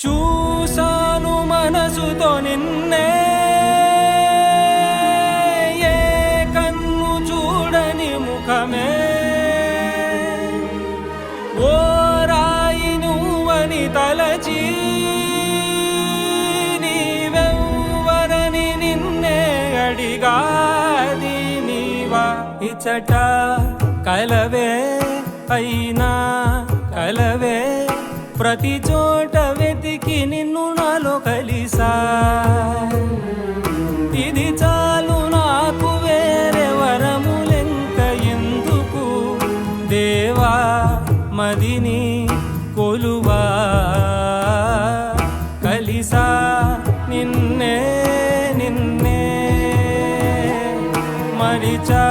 చూసాను మనసుతో నిన్నే, ఏ కన్ను చూడని ముఖమే, ఓ రాయి నువ్వని తలచి నీవెవ్వరని నిన్నే అడిగాది నీవా. ఇచ్చట కలవే అయినా కలవే, ప్రతి చోట వెతికి నిన్ను నాలో కలిసా. ఇది చాలు నాకు, వేరే వరములెంత ఎందుకు దేవా, మదిని కొలువా. కలిసా నిన్నే నిన్నే మరిచా